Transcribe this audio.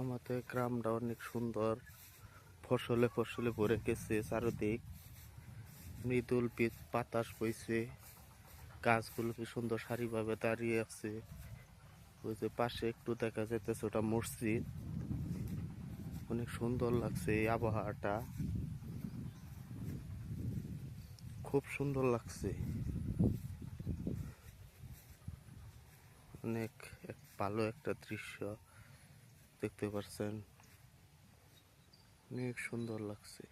আমাদের গ্রামটা অনেক সুন্দর, ফসলে ফসলে ভরে গেছে। চারদিক মৃদুল বাতাস বইছে, গাছগুলো কি সুন্দর সারিভাবে দাঁড়িয়ে আছে। ওই যে পাশে একটু দেখা যাইতেছে ওটা মসজিদ। অনেক সুন্দর লাগছে এই আবহাওয়াটা, খুব সুন্দর লাগছে। অনেক ভালো একটা দৃশ্য দেখতে পাচ্ছেন, অনেক সুন্দর লাগছে।